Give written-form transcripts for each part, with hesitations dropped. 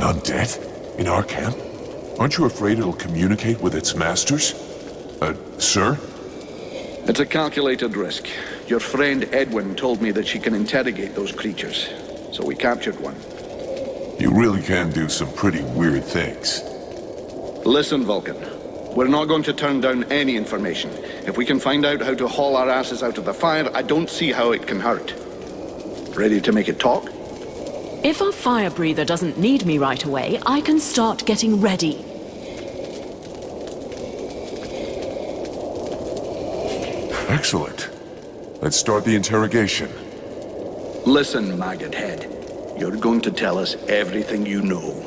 undead? In our camp? Aren't you afraid it'll communicate with its masters? Sir? It's a calculated risk. Your friend Edwin told me that she can interrogate those creatures, so we captured one. You really can do some pretty weird things. Listen, Vulcan. We're not going to turn down any information. If we can find out how to haul our asses out of the fire, I don't see how it can hurt. Ready to make it talk? If our fire breather doesn't need me right away, I can start getting ready. Excellent. Let's start the interrogation. Listen, Maggot Head. You're going to tell us everything you know.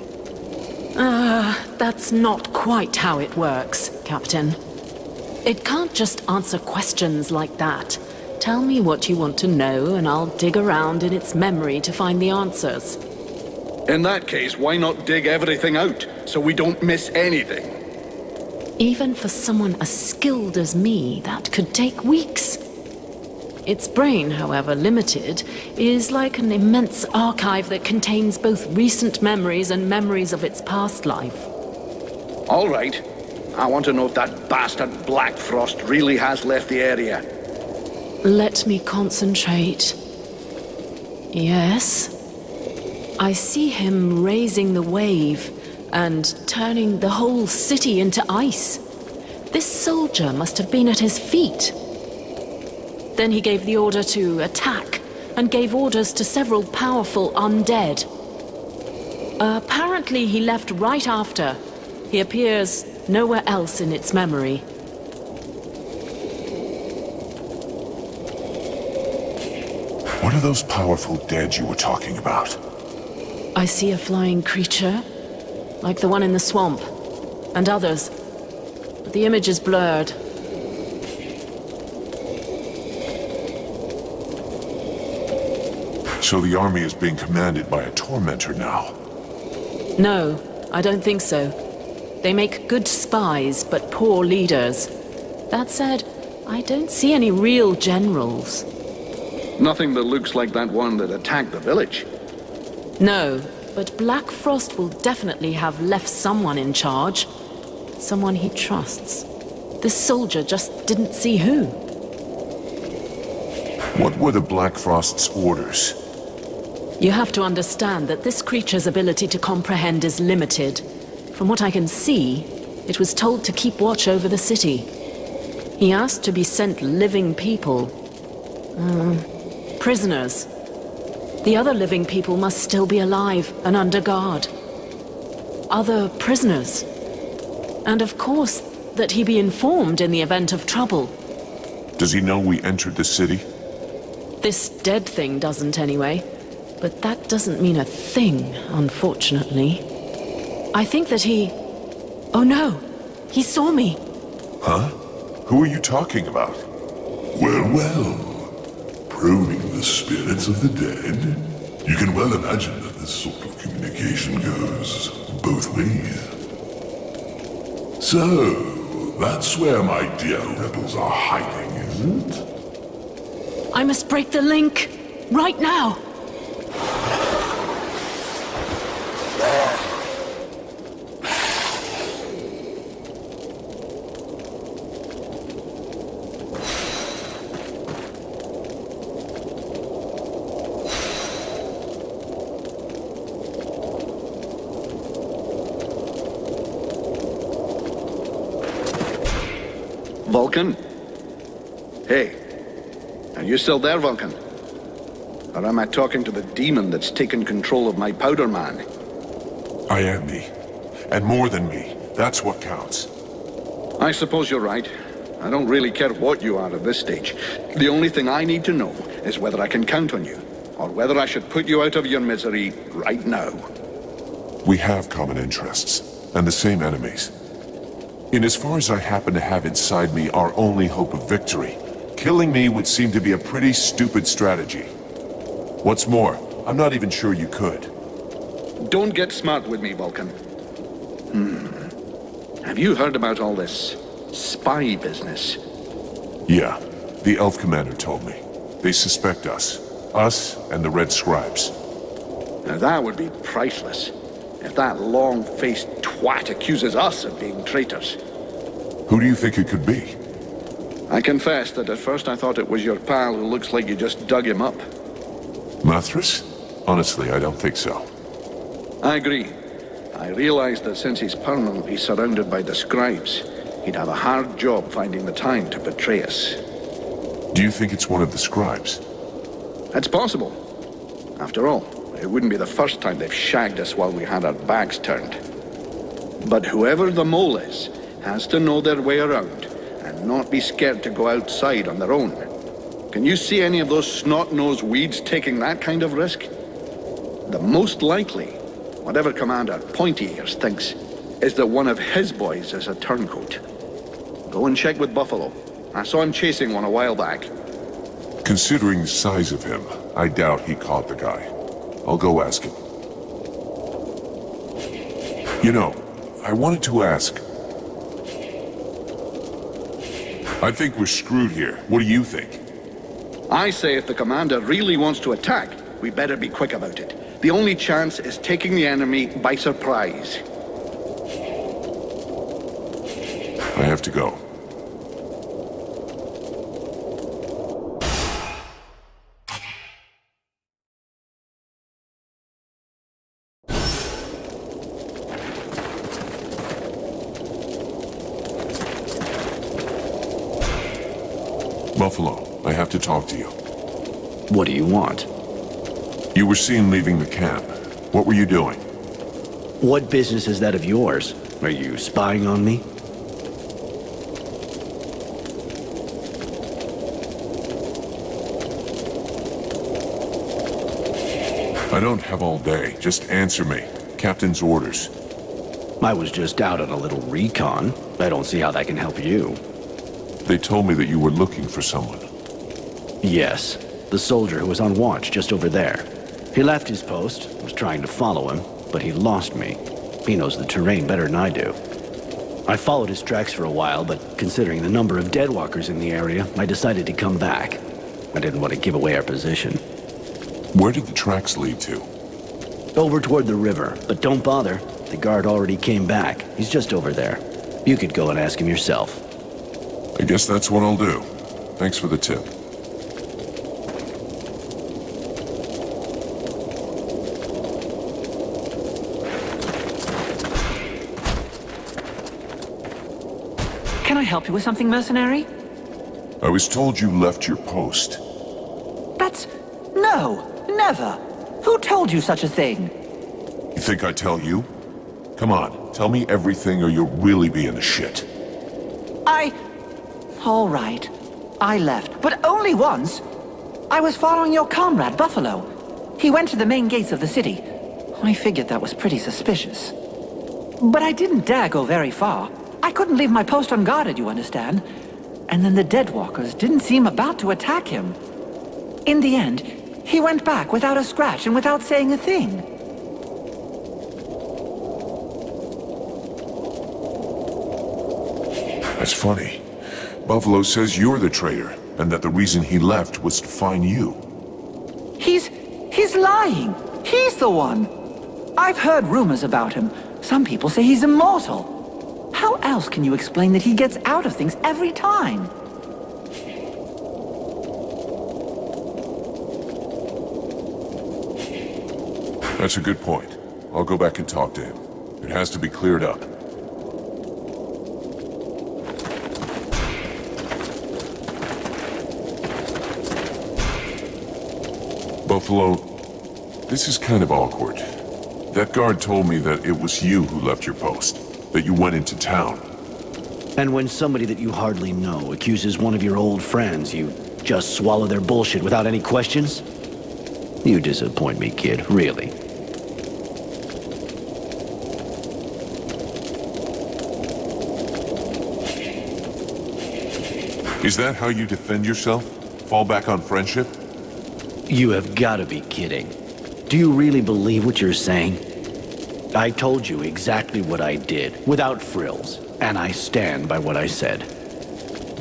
That's not quite how it works, Captain. It can't just answer questions like that. Tell me what you want to know, and I'll dig around in its memory to find the answers. In that case, why not dig everything out, so we don't miss anything? Even for someone as skilled as me, that could take weeks. Its brain, however limited, is like an immense archive that contains both recent memories and memories of its past life. All right. I want to know if that bastard Black Frost really has left the area. Let me concentrate. Yes. I see him raising the wave and turning the whole city into ice. This soldier must have been at his feet. Then he gave the order to attack and gave orders to several powerful undead. Apparently he left right after. He appears nowhere else in its memory. What are those powerful dead you were talking about? I see a flying creature, like the one in the swamp, and others. But the image is blurred. So the army is being commanded by a tormentor now? No, I don't think so. They make good spies, but poor leaders. That said, I don't see any real generals. Nothing that looks like that one that attacked the village. No, but Black Frost will definitely have left someone in charge. Someone he trusts. This soldier just didn't see who. What were the Black Frost's orders? You have to understand that this creature's ability to comprehend is limited. From what I can see, it was told to keep watch over the city. He asked to be sent living people. Prisoners. The other living people must still be alive and under guard. Other prisoners. And of course, that he be informed in the event of trouble. Does he know we entered the city? This dead thing doesn't anyway. But that doesn't mean a thing, unfortunately. I think that he... Oh no! He saw me! Huh? Who are you talking about? Well. Probing the spirits of the dead? You can well imagine that this sort of communication goes both ways. So, that's where my dear rebels are hiding, is it? I must break the link! Right now! Vulcan? Hey, are you still there, Vulcan? Or am I talking to the demon that's taken control of my powder man? I am me. And more than me. That's what counts. I suppose you're right. I don't really care what you are at this stage. The only thing I need to know is whether I can count on you, or whether I should put you out of your misery right now. We have common interests, and the same enemies. In as far as I happen to have inside me our only hope of victory, killing me would seem to be a pretty stupid strategy. What's more, I'm not even sure you could. Don't get smart with me, Vulcan. Have you heard about all this spy business? Yeah, the Elf Commander told me. They suspect us. Us and the Red Scribes. Now that would be priceless. If that long-faced twat accuses us of being traitors. Who do you think it could be? I confess that at first I thought it was your pal who looks like you just dug him up. Mathras? Honestly, I don't think so. I agree. I realized that since he's permanently surrounded by the scribes, he'd have a hard job finding the time to betray us. Do you think it's one of the scribes? It's possible. After all, it wouldn't be the first time they've shagged us while we had our backs turned. But whoever the mole is, has to know their way around, and not be scared to go outside on their own. Can you see any of those snot-nosed weeds taking that kind of risk? The most likely, whatever Commander Pointy Ears thinks, is that one of his boys is a turncoat. Go and check with Buffalo. I saw him chasing one a while back. Considering the size of him, I doubt he caught the guy. I'll go ask him. You know, I wanted to ask. I think we're screwed here. What do you think? I say if the commander really wants to attack, we better be quick about it. The only chance is taking the enemy by surprise. I have to go. Buffalo, I have to talk to you. What do you want? You were seen leaving the camp. What were you doing? What business is that of yours? Are you spying on me? I don't have all day. Just answer me. Captain's orders. I was just out on a little recon. I don't see how that can help you. They told me that you were looking for someone. Yes, the soldier who was on watch just over there. He left his post, was trying to follow him, but he lost me. He knows the terrain better than I do. I followed his tracks for a while, but considering the number of deadwalkers in the area, I decided to come back. I didn't want to give away our position. Where did the tracks lead to? Over toward the river, but don't bother. The guard already came back. He's just over there. You could go and ask him yourself. I guess that's what I'll do. Thanks for the tip. Can I help you with something, mercenary? I was told you left your post. That's... No, never. Who told you such a thing? You think I tell you? Come on, tell me everything or you'll really be in the shit. All right. I left, but only once. I was following your comrade, Buffalo. He went to the main gates of the city. I figured that was pretty suspicious. But I didn't dare go very far. I couldn't leave my post unguarded, you understand? And then the Deadwalkers didn't seem about to attack him. In the end, he went back without a scratch and without saying a thing. That's funny. Buffalo says you're the traitor, and that the reason he left was to find you. He's lying. He's the one. I've heard rumors about him. Some people say he's immortal. How else can you explain that he gets out of things every time? That's a good point. I'll go back and talk to him. It has to be cleared up. Buffalo, this is kind of awkward. That guard told me that it was you who left your post, that you went into town. And when somebody that you hardly know accuses one of your old friends, you just swallow their bullshit without any questions? You disappoint me, kid, really. Is that how you defend yourself? Fall back on friendship? You have got to be kidding. Do you really believe what you're saying? I told you exactly what I did, without frills, and I stand by what I said.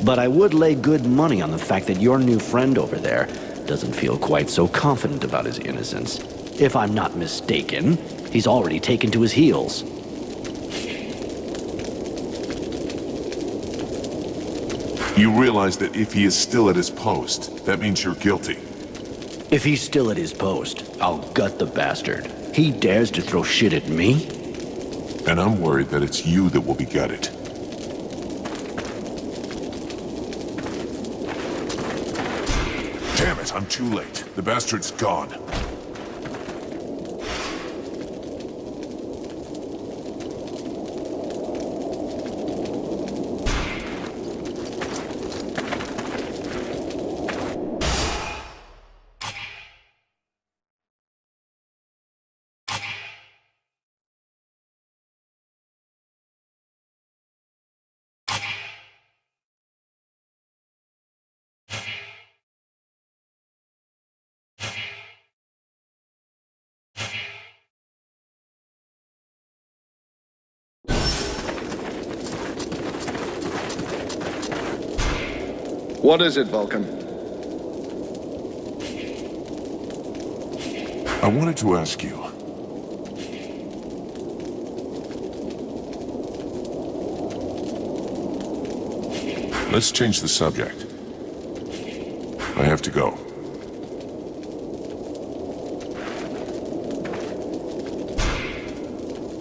But I would lay good money on the fact that your new friend over there doesn't feel quite so confident about his innocence. If I'm not mistaken, He's already taken to his heels. You realize that if he is still at his post, that means you're guilty. If he's still at his post, I'll gut the bastard. He dares to throw shit at me? And I'm worried that it's you that will be gutted. Damn it, I'm too late. The bastard's gone. What is it, Vulcan? I wanted to ask you. Let's change the subject. I have to go.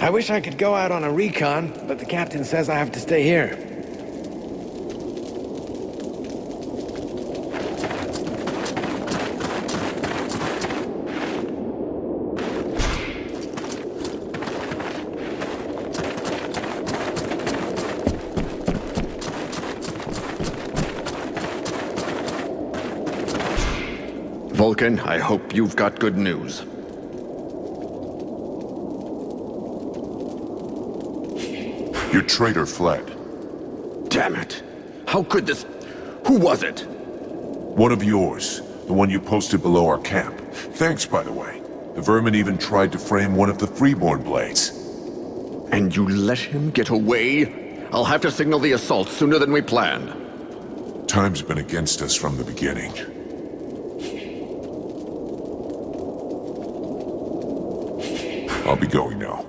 I wish I could go out on a recon, but the captain says I have to stay here. Vulcan, I hope you've got good news. Your traitor fled. Damn it! How could this... Who was it? One of yours. The one you posted below our camp. Thanks, by the way. The vermin even tried to frame one of the Freeborn blades. And you let him get away? I'll have to signal the assault sooner than we planned. Time's been against us from the beginning. I'll be going now.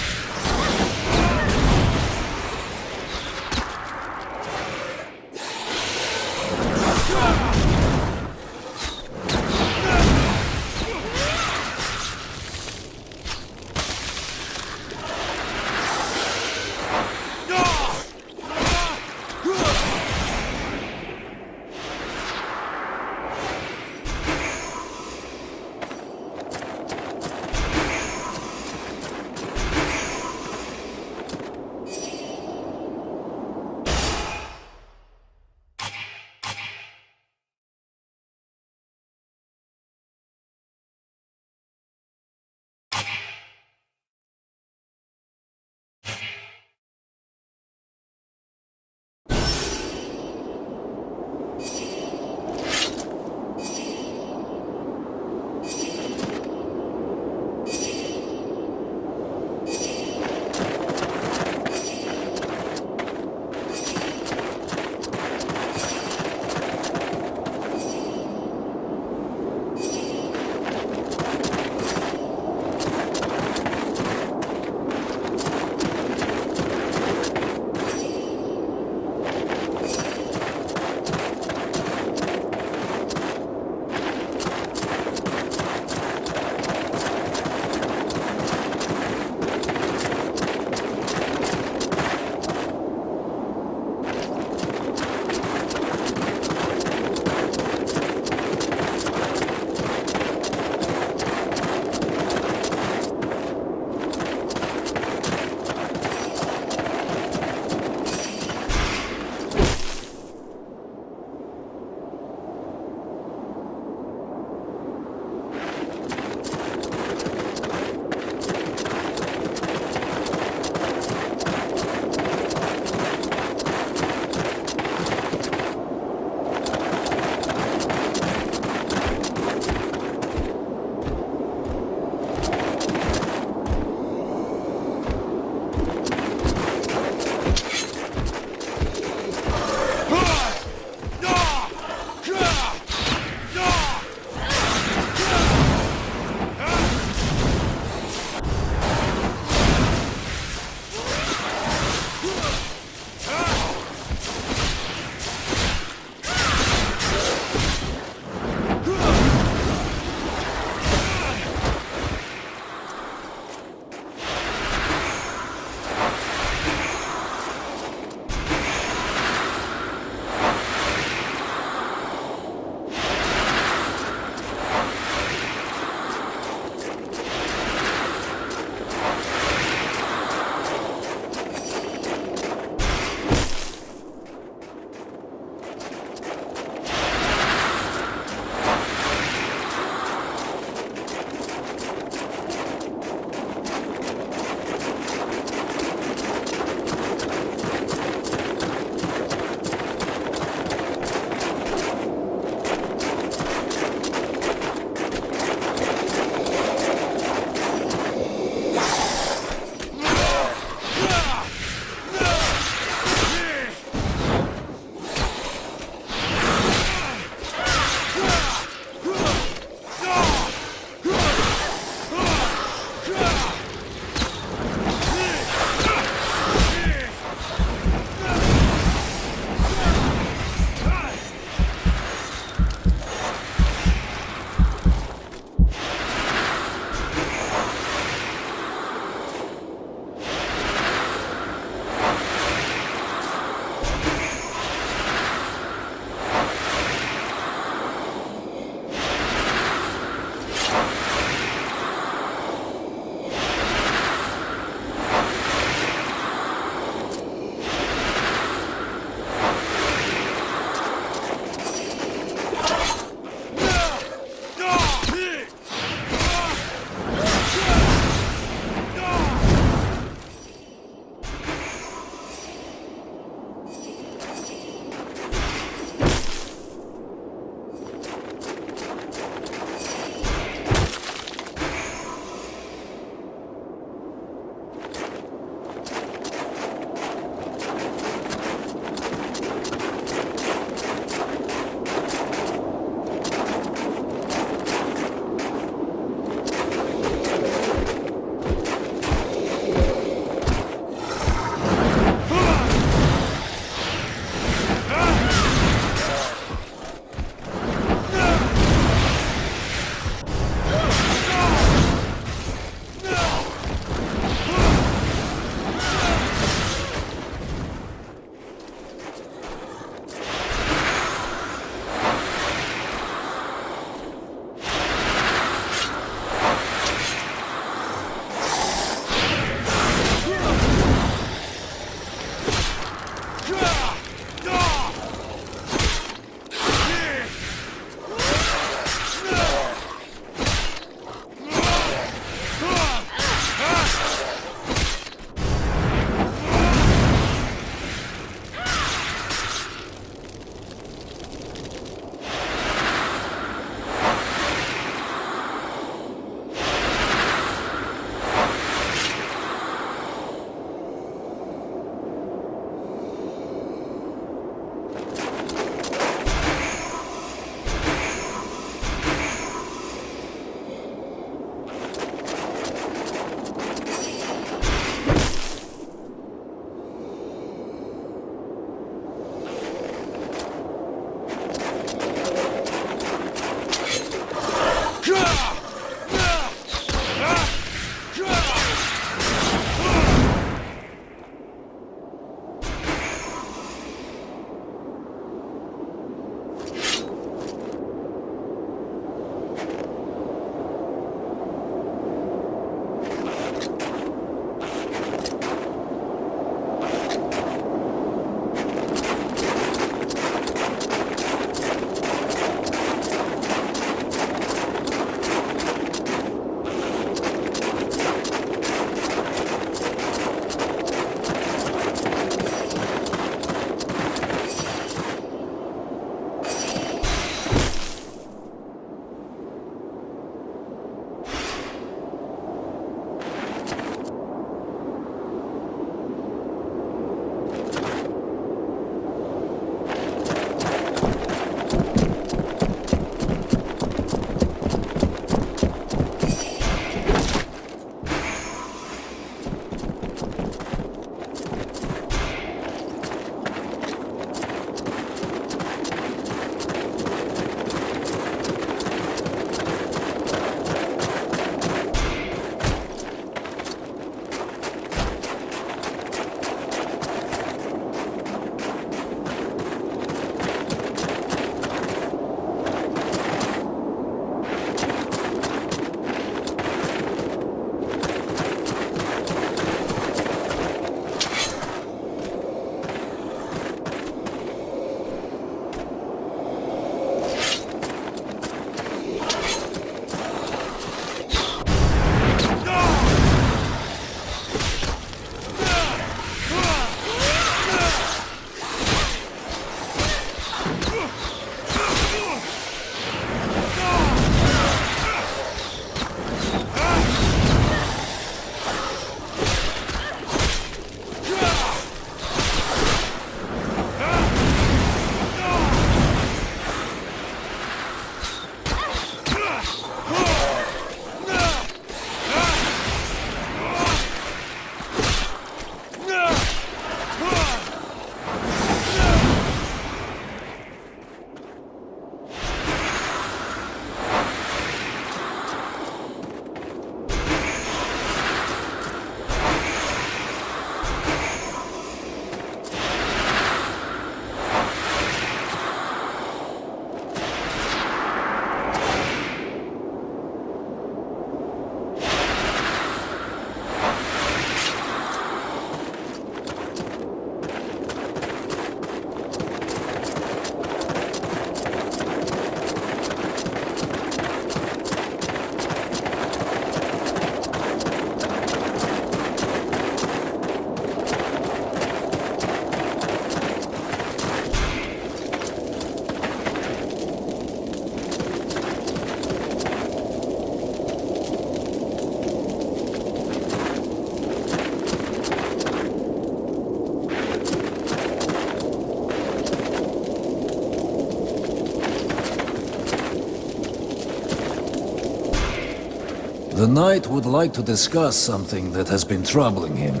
The Knight would like to discuss something that has been troubling him.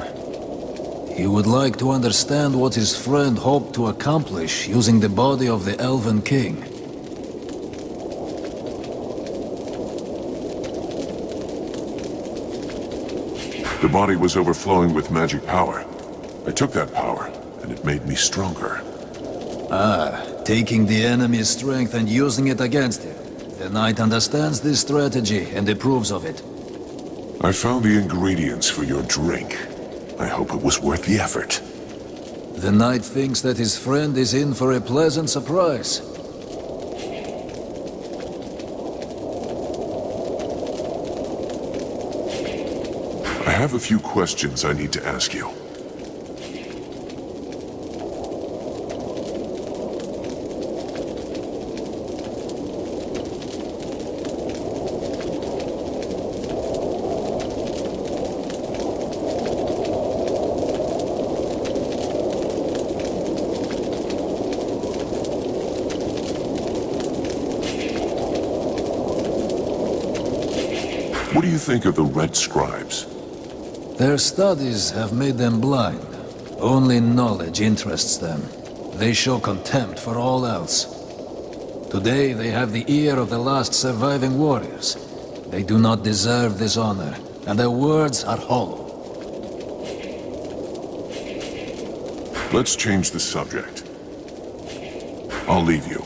He would like to understand what his friend hoped to accomplish using the body of the Elven King. The body was overflowing with magic power. I took that power, and it made me stronger. Taking the enemy's strength and using it against him. The Knight understands this strategy and approves of it. I found the ingredients for your drink. I hope it was worth the effort. The Knight thinks that his friend is in for a pleasant surprise. I have a few questions I need to ask you. What do you think of the Red Scribes? Their studies have made them blind. Only knowledge interests them. They show contempt for all else. Today they have the ear of the last surviving warriors. They do not deserve this honor, and their words are hollow. Let's change the subject. I'll leave you.